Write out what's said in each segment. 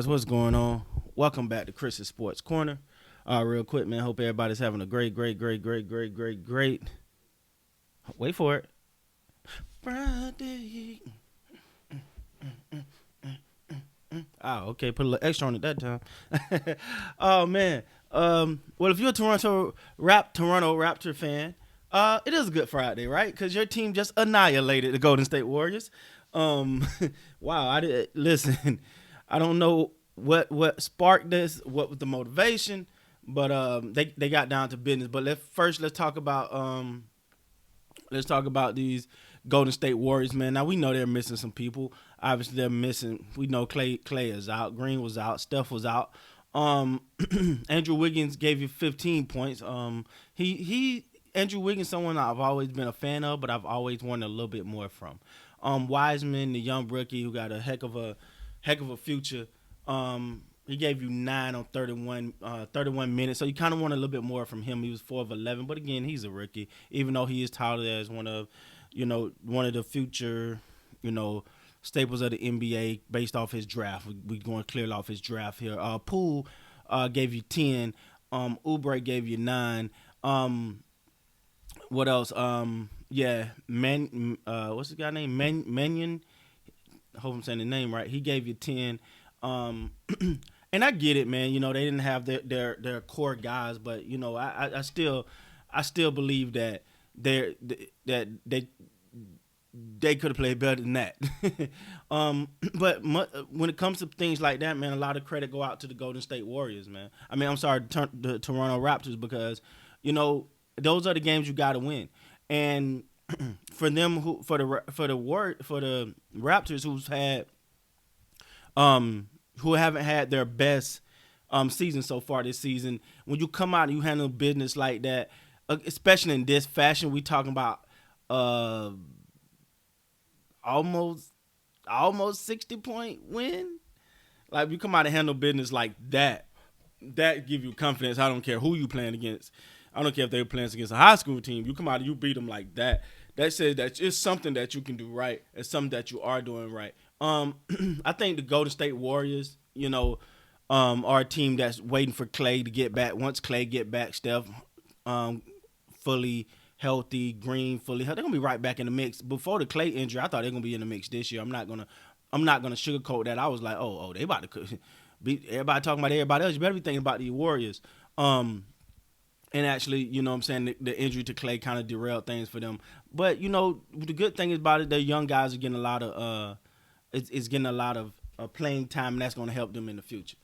what's going on? Welcome back to Chris's Sports Corner. Real quick, man. Hope everybody's having a great. Wait for it. Friday. Okay. Put a little extra on it that time. Oh man. Well, if you're a Toronto Raptor fan, it is a good Friday, right? Because your team just annihilated the Golden State Warriors. Um, wow. I did listen. I don't know what sparked this, what was the motivation, but they got down to business. But let's talk about these Golden State Warriors, man. Now we know they're missing some people. Obviously they're missing. We know Clay is out, Green was out, Steph was out. Andrew Wiggins gave you 15 points. He Andrew Wiggins, someone I've always been a fan of, but I've always wanted a little bit more from. Wiseman, the young rookie who got a heck of a future. He gave you 9 on 31 minutes, so you kind of want a little bit more from him. He was 4 of 11, but again, he's a rookie, even though he is touted as one of the future, staples of the NBA based off his draft. We're going clearly off his draft here. Poole gave you 10. Oubre gave you 9. What else? What's the guy name? Mannion. I hope I'm saying the name right. He gave you 10. And I get it, man. They didn't have their core guys, but I still believe that they could have played better than that. But when it comes to things like that, man, a lot of credit go out to the Golden State Warriors, man. I mean, I'm sorry, the Toronto Raptors, because those are the games you got to win. And for them, for the Raptors, who haven't had their best season so far this season, when you come out and you handle business like that, especially in this fashion, we talking about almost 60-point win. Like, you come out and handle business like that give you confidence. I don't care who you playing against. I don't care if they're playing against a high school team. You come out and you beat them like that. That says that it's something that you can do right. It's something that you are doing right. I think the Golden State Warriors, are a team that's waiting for Clay to get back. Once Clay get back, Steph fully healthy, Green fully healthy, they're gonna be right back in the mix. Before the Clay injury, I thought they're gonna be in the mix this year. I'm not gonna sugarcoat that. I was like, oh, they about to be everybody talking about everybody else. You better be thinking about the Warriors. And actually, what I'm saying, the injury to Clay kind of derailed things for them. But the good thing about it, their young guys are getting a lot of playing time, and that's going to help them in the future.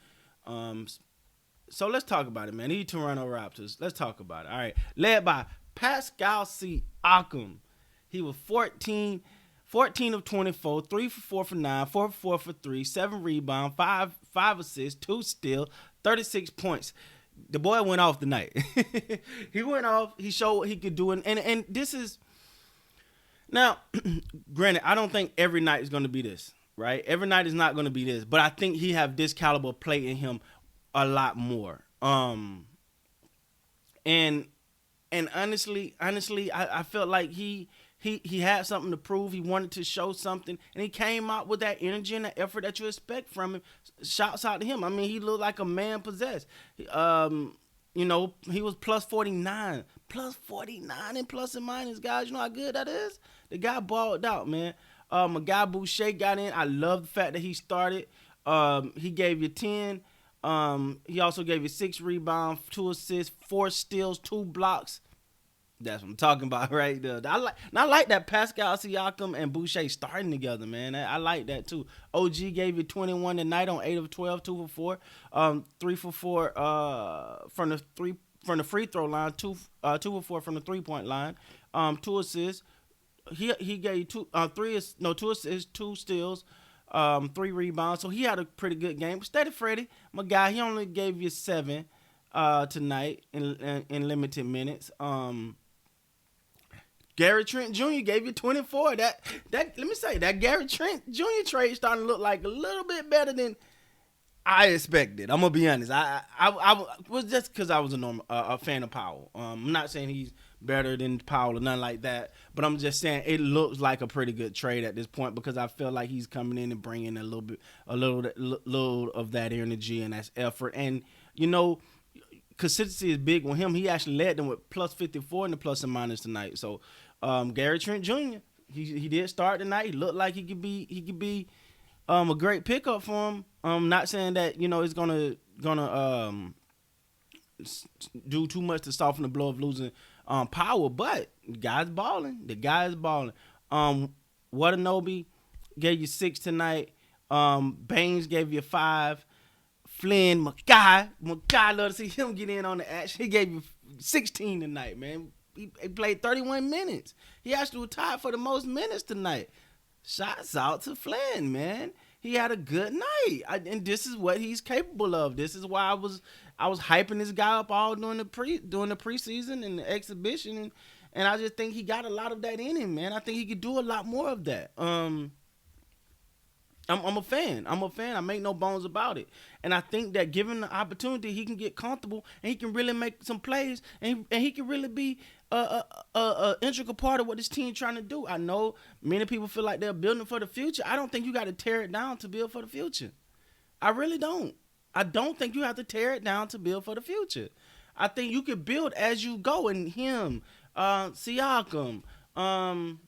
So let's talk about it, man. These Toronto Raptors, let's talk about it. All right, led by Pascal Siakam. He was 14 of 24, 3 for 4 for 9, 4 for 4 for 3, 7 rebounds, 5 assists, 2 steals, 36 points. The boy went off tonight. He went off. He showed what he could do. And this is... Now, granted, I don't think every night is going to be this, right? Every night is not going to be this. But I think he have this caliber play in him a lot more. And honestly, I felt like he had something to prove. He wanted to show something, and he came out with that energy and that effort that you expect from him. Shouts out to him. I mean, he looked like a man possessed. He was plus 49 in plus and minus, guys. You know how good that is? The guy balled out, man. My guy Boucher got in. I love the fact that he started. He gave you 10. He also gave you 6 rebounds, 2 assists, 4 steals, 2 blocks. That's what I'm talking about right there. I like that Pascal Siakam and Boucher starting together, man. I like that too. OG gave you 21 tonight on 8 of 12, 2 for 4, 3 for 4 from the free throw line, 2 for 4 from the 3-point line, 2 assists. He gave you 2 assists, 2 steals, 3 rebounds. So he had a pretty good game. Steady Freddie, my guy, he only gave you 7 tonight in limited minutes. Gary Trent Jr. gave you 24. That let me say, that Gary Trent Jr. trade starting to look like a little bit better than I expected. I'm gonna be honest. I was just because I was a fan of Powell. I'm not saying he's better than Powell or nothing like that, but I'm just saying it looks like a pretty good trade at this point because I feel like he's coming in and bringing a little of that energy and that effort. And you know, consistency is big with him. He actually led them with plus 54 in the plus and minus tonight. So Gary Trent Jr. He did start tonight. He looked like he could be a great pickup for him. Not saying that it's gonna do too much to soften the blow of losing power, but the guy's balling. The guy's balling. Watanabe gave you 6 tonight. Baines gave you 5. Flynn, Mackay, love to see him get in on the action. He gave you 16 tonight, man. He played 31 minutes. He actually was tied for the most minutes tonight. Shots out to Flynn, man. He had a good night, and this is what he's capable of. This is why I was hyping this guy up all during the preseason and the exhibition, and I just think he got a lot of that in him, man. I think he could do a lot more of that. I'm a fan. I make no bones about it. And I think that given the opportunity, he can get comfortable and he can really make some plays and he can really be a integral part of what this team trying to do. I know many people feel like they're building for the future. I don't think you got to tear it down to build for the future. I really don't. I don't think you have to tear it down to build for the future. I think you can build as you go. And him, Siakam, obviously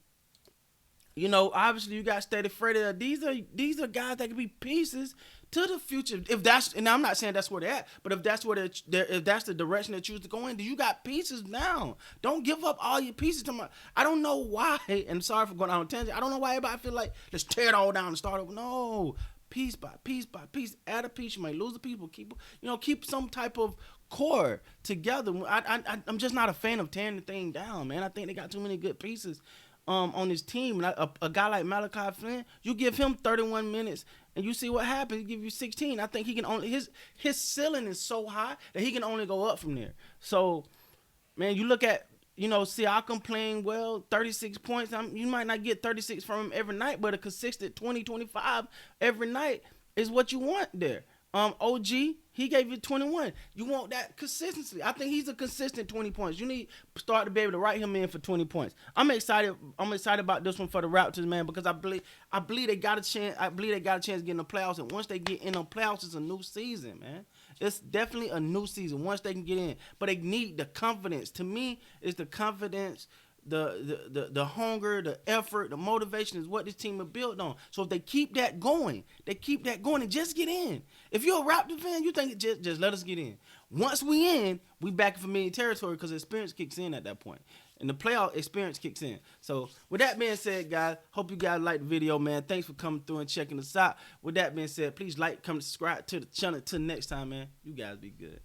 you got Steady Freddy. These are guys that can be pieces to the future. If that's, and I'm not saying that's where they're at, but if that's where if that's the direction they choose to go in, then you got pieces now. Don't give up all your pieces to my. I don't know why, and sorry for going on a tangent. I don't know why everybody feel like let's tear it all down and start over. No, piece by piece by piece. Add a piece, you might lose the people. Keep some type of core together. I'm just not a fan of tearing the thing down, man. I think they got too many good pieces on his team. A guy like Malachi Flynn, you give him 31 minutes and you see what happens. He give you 16. I think he can only his ceiling is so high that he can only go up from there. So, man, you look at Siakam playing well, 36 points. You might not get 36 from him every night, but a consistent 20, 25 every night is what you want there. OG, he gave you 21. You want that consistency. I think he's a consistent 20 points. You need to start to be able to write him in for 20 points. I'm excited about this one for the Raptors, man, because I believe they got a chance. I believe they got a chance to get in the playoffs, and once they get in the playoffs, it's a new season, man. It's definitely a new season once they can get in. But they need the confidence. To me, it's the confidence, the hunger, the effort, the motivation is what this team is built on. So if they keep that going and just get in. If you're a Raptor fan, you think just let us get in. Once we in, we back in familiar territory because experience kicks in at that point. And the playoff experience kicks in. So with that being said, guys, hope you guys liked the video, man. Thanks for coming through and checking us out. With that being said, please like, comment, subscribe to the channel. Till next time, man. You guys be good.